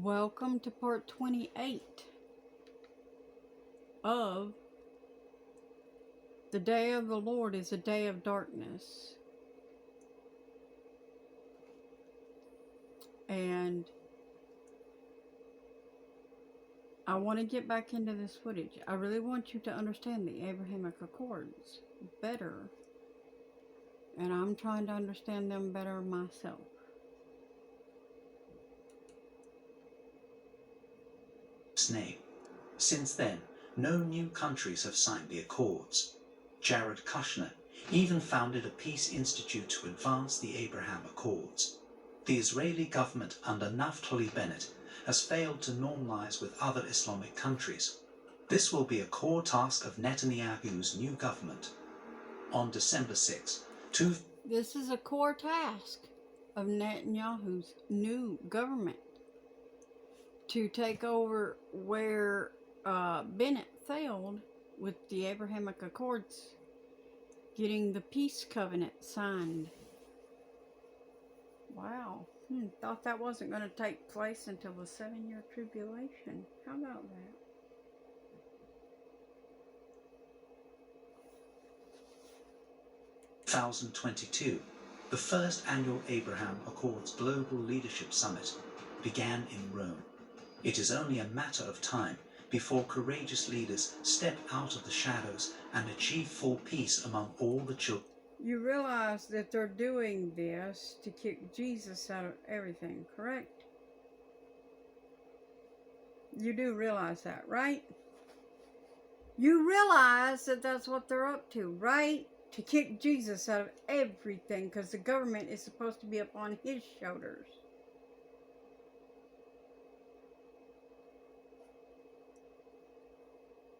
Welcome to part 28 of The Day of the Lord is a Day of Darkness. And I want to get back into this footage. I really want you to understand the Abrahamic Accords better. And I'm trying to understand them better myself. Name. Since then, no new countries have signed the Accords. Jared Kushner even founded a peace institute to advance the Abraham Accords. The Israeli government under Naftali Bennett has failed to normalize with other Islamic countries. This will be a core task of Netanyahu's new government. On December 6, This is a core task of Netanyahu's new government to take over where Bennett failed with the Abrahamic Accords, getting the peace covenant signed. Wow. Thought that wasn't going to take place until the 7-year tribulation. How about that? In 2022, the first annual Abraham Accords Global Leadership Summit began in Rome. It is only a matter of time before courageous leaders step out of the shadows and achieve full peace among all the children. You realize that they're doing this to kick Jesus out of everything, correct? You do realize that, right? You realize that that's what they're up to, right? To kick Jesus out of everything, because the government is supposed to be upon his shoulders.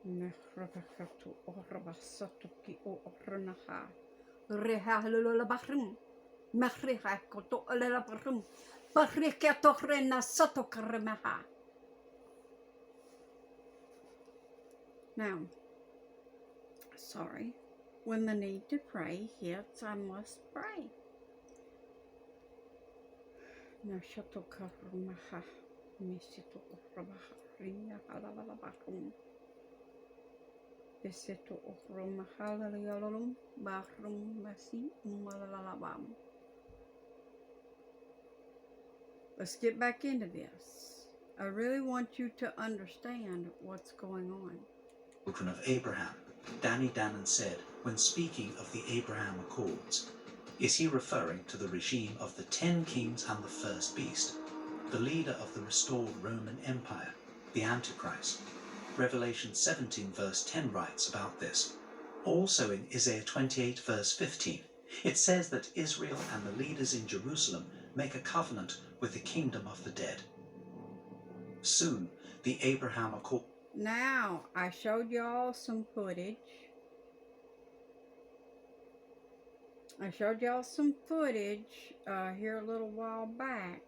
Now, sorry, when the need to pray hits, I must pray. Let's get back into this. I really want you to understand what's going on. Children of Abraham, Danny Dannon said when speaking of the Abraham Accords. Is he referring to the regime of the 10 kings and the first beast, the leader of the restored Roman Empire, the Antichrist? Revelation 17 verse 10 writes about this. Also in Isaiah 28 verse 15, it says that Israel and the leaders in Jerusalem make a covenant with the kingdom of the dead. Soon, the Abraham Accord. Now, I showed y'all some footage. Here a little while back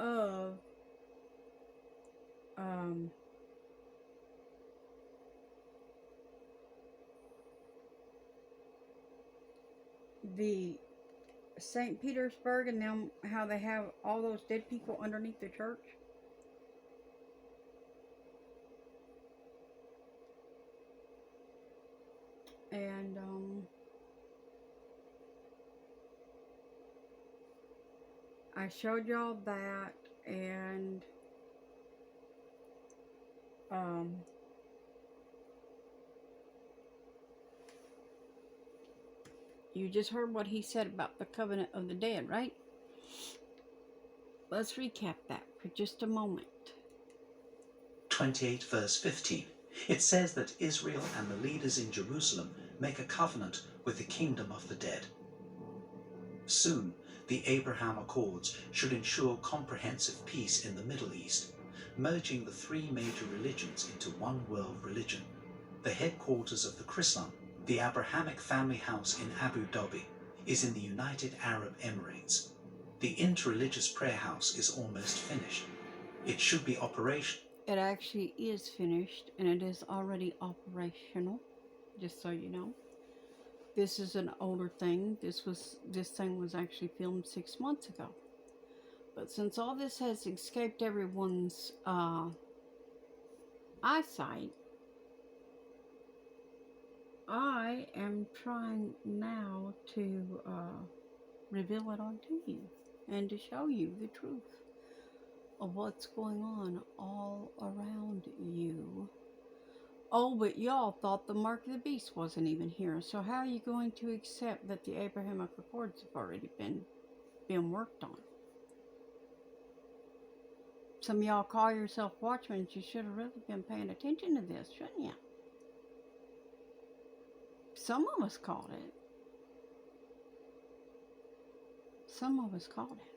of the St. Petersburg and them, how they have all those dead people underneath the church. And I showed y'all that, and you just heard what he said about the covenant of the dead, right? Let's recap that for just a moment. 28 verse 15. It says that Israel and the leaders in Jerusalem make a covenant with the kingdom of the dead. Soon, the Abraham Accords should ensure comprehensive peace in the Middle East, merging the 3 major religions into one world religion. The headquarters of the Chrislam, the Abrahamic family house in Abu Dhabi, is in the United Arab Emirates. The interreligious prayer house is almost finished. It should be operational. It actually is finished, and it is already operational, just so you know. This is an older thing. This thing was actually filmed 6 months ago. But since all this has escaped everyone's eyesight, I am trying now to reveal it unto you and to show you the truth of what's going on all around you. Oh, but y'all thought the mark of the beast wasn't even here. So how are you going to accept that the Abrahamic Accords have already been worked on? Some of y'all call yourself watchmen. You should have really been paying attention to this, shouldn't you? Some of us caught it. Some of us caught it.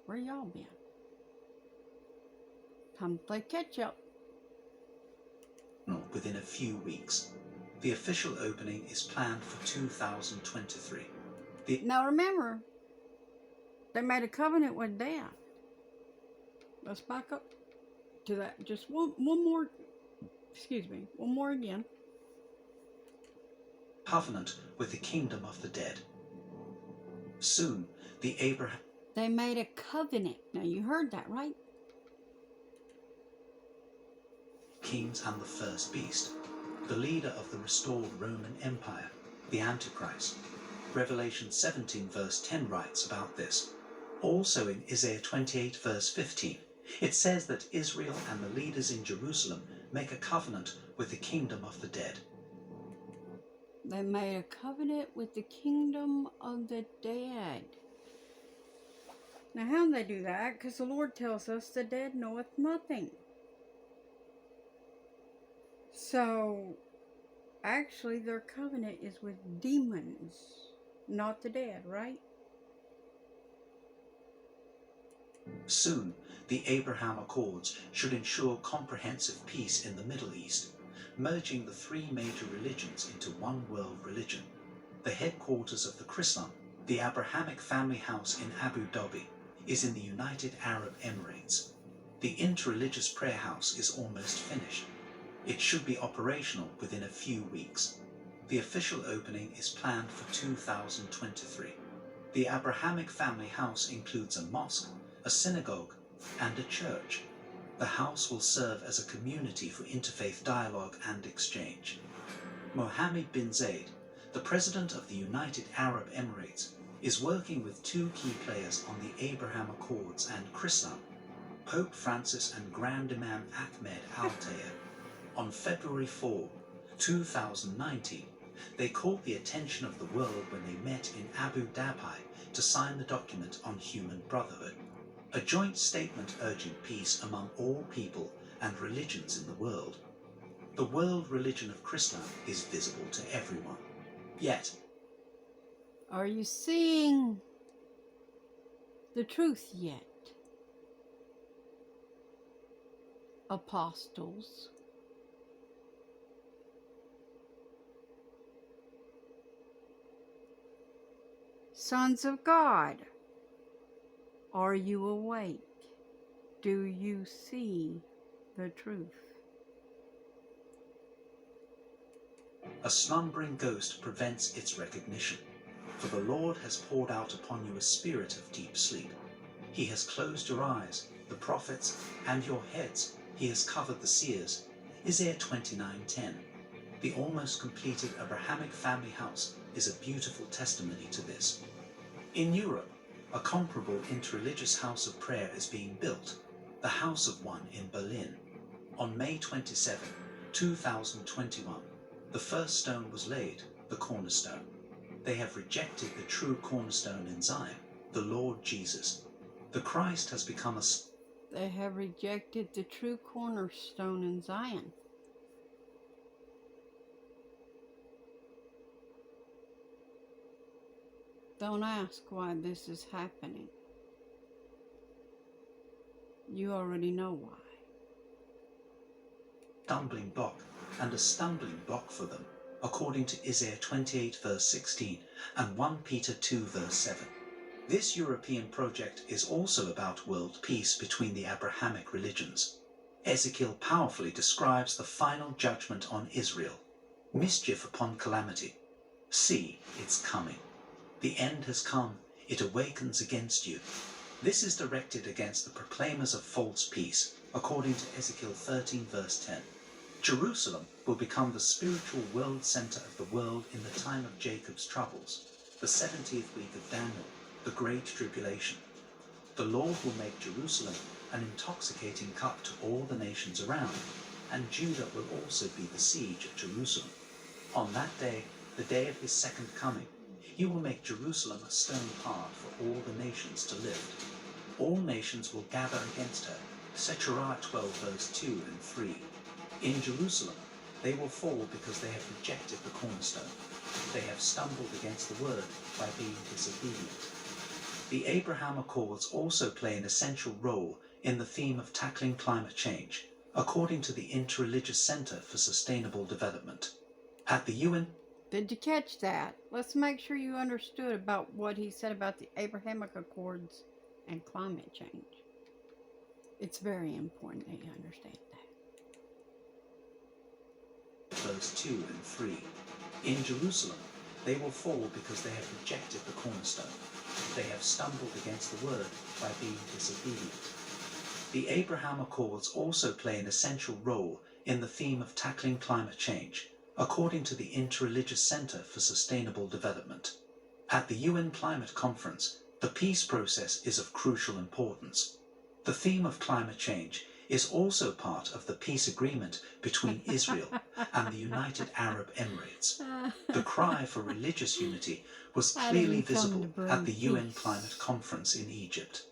Where y'all been? Time to play catch up. Within a few weeks. The official opening is planned for 2023. Now remember, they made a covenant with death. Let's back up to that. Just one more. Excuse me. One more again. Covenant with the kingdom of the dead. Soon, the Abraham... They made a covenant. Now you heard that, right? Kings and the first beast, the leader of the restored Roman Empire, the Antichrist. Revelation 17 verse 10 writes about this. Also in Isaiah 28 verse 15, it says that Israel and the leaders in Jerusalem make a covenant with the kingdom of the dead. They made a covenant with the kingdom of the dead. Now how do they do that? Because the Lord tells us the dead knoweth nothing. So, actually, their covenant is with demons, not the dead, right? Soon, the Abraham Accords should ensure comprehensive peace in the Middle East, merging the three major religions into one world religion. The headquarters of the Chrislam, the Abrahamic family house in Abu Dhabi, is in the United Arab Emirates. The interreligious prayer house is almost finished. It should be operational within a few weeks. The official opening is planned for 2023. The Abrahamic family house includes a mosque, a synagogue, and a church. The house will serve as a community for interfaith dialogue and exchange. Mohammed bin Zayed, the president of the United Arab Emirates, is working with two key players on the Abraham Accords and Chrislam, Pope Francis and Grand Imam Ahmed Al-Tayeb. On February 4, 2019, they caught the attention of the world when they met in Abu Dhabi to sign the document on human brotherhood, a joint statement urging peace among all people and religions in the world. The world religion of Chrislam is visible to everyone. Yet, are you seeing the truth yet? Apostles. Sons of God, are you awake? Do you see the truth? a slumbering ghost prevents its recognition. For the Lord has poured out upon you a spirit of deep sleep. He has closed your eyes, the prophets, and your heads. He has covered the seers. Isaiah 29:10. The almost completed Abrahamic family house is a beautiful testimony to this. In Europe, a comparable interreligious house of prayer is being built, the House of One in Berlin. On May 27, 2021, the first stone was laid, the cornerstone. They have rejected the true cornerstone in Zion, the Lord Jesus. The Christ has become a... They have rejected the true cornerstone in Zion. Don't ask why this is happening. You already know why. Stumbling block and a stumbling block for them, according to Isaiah 28 verse 16 and 1 Peter 2 verse 7. This European project is also about world peace between the Abrahamic religions. Ezekiel powerfully describes the final judgment on Israel. Mischief upon calamity. See, it's coming. The end has come. It awakens against you. This is directed against the proclaimers of false peace, according to Ezekiel 13 verse 10. Jerusalem will become the spiritual world center of the world in the time of Jacob's troubles, the 70th week of Daniel, the Great Tribulation. The Lord will make Jerusalem an intoxicating cup to all the nations around, and Judah will also be the siege of Jerusalem. On that day, the day of his second coming, he will make Jerusalem a stone hard for all the nations to lift. All nations will gather against her. Zechariah 12 verse 2 and 3. In Jerusalem, they will fall because they have rejected the cornerstone. They have stumbled against the word by being disobedient. The Abraham Accords also play an essential role in the theme of tackling climate change, according to the Interreligious Center for Sustainable Development. At the UN... Did you catch that? Let's make sure you understood about what he said about the Abrahamic Accords and climate change. It's very important that you understand that. Verse 2 and 3. In Jerusalem, they will fall because they have rejected the cornerstone. They have stumbled against the word by being disobedient. The Abraham Accords also play an essential role in the theme of tackling climate change, according to the Interreligious Center for Sustainable Development. At the UN Climate Conference, the peace process is of crucial importance. The theme of climate change is also part of the peace agreement between Israel and the United Arab Emirates. The cry for religious unity was clearly visible at the UN Climate Conference in Egypt.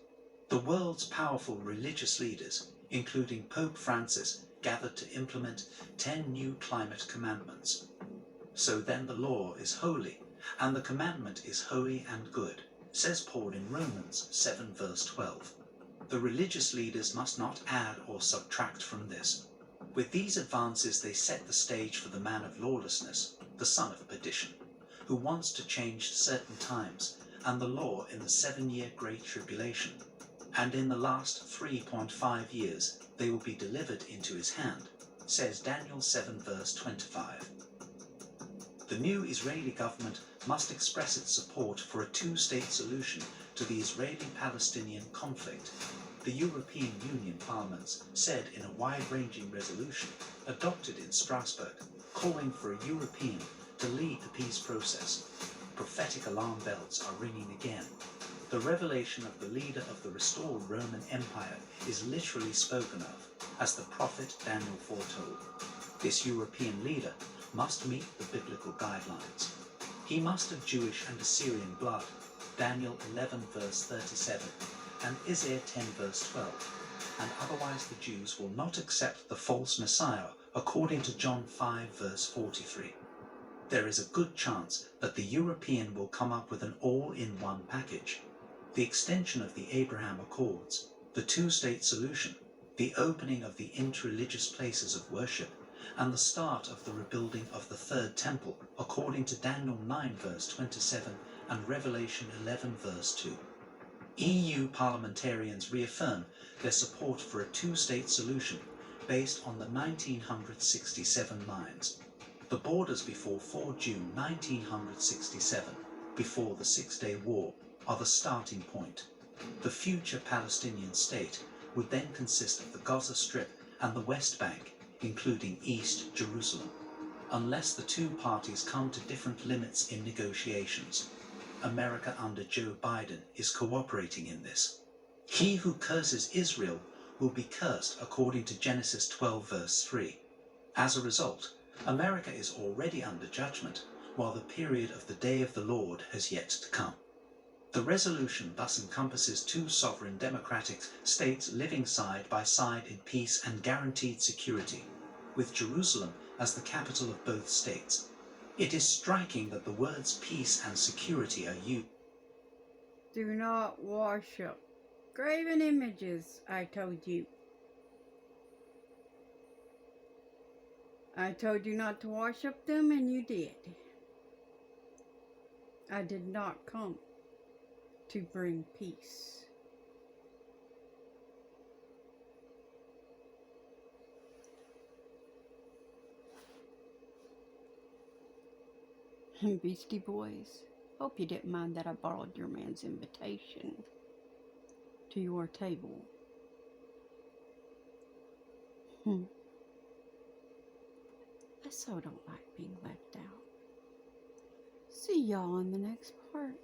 The world's powerful religious leaders, including Pope Francis, gathered to implement 10 new climate commandments. So then the law is holy, and the commandment is holy and good, says Paul in Romans 7 verse 12. The religious leaders must not add or subtract from this. With these advances they set the stage for the man of lawlessness, the son of perdition, who wants to change certain times and the law in the 7-year Great Tribulation. And in the last 3.5 years they will be delivered into his hand, says Daniel 7 verse 25. The new Israeli government must express its support for a two-state solution to the Israeli-Palestinian conflict. The European Union parliaments said in a wide-ranging resolution adopted in Strasbourg, calling for a European to lead the peace process. Prophetic alarm bells are ringing again. The revelation of the leader of the restored Roman Empire is literally spoken of, as the prophet Daniel foretold. This European leader must meet the biblical guidelines. He must have Jewish and Assyrian blood, Daniel 11 verse 37, and Isaiah 10 verse 12, and otherwise the Jews will not accept the false Messiah according to John 5 verse 43. There is a good chance that the European will come up with an all-in-one package. The extension of the Abraham Accords, the two-state solution, the opening of the interreligious places of worship, and the start of the rebuilding of the Third Temple, according to Daniel 9 verse 27 and Revelation 11 verse 2. EU parliamentarians reaffirm their support for a two-state solution based on the 1967 lines. The borders before 4 June 1967, before the Six-Day War, are the starting point. The future Palestinian state would then consist of the Gaza Strip and the West Bank, including East Jerusalem, unless the two parties come to different limits in negotiations. America under Joe Biden is cooperating in this. He who curses Israel will be cursed according to Genesis 12 verse 3. As a result, America is already under judgment, while the period of the day of the Lord has yet to come. The resolution thus encompasses two sovereign democratic states living side by side in peace and guaranteed security, with Jerusalem as the capital of both states. It is striking that the words peace and security are used. Do not worship graven images, I told you. I told you not to worship them, and you did. I did not come to bring peace. Beastie Boys, hope you didn't mind that I borrowed your man's invitation to your table. I so don't like being left out. See y'all in the next part.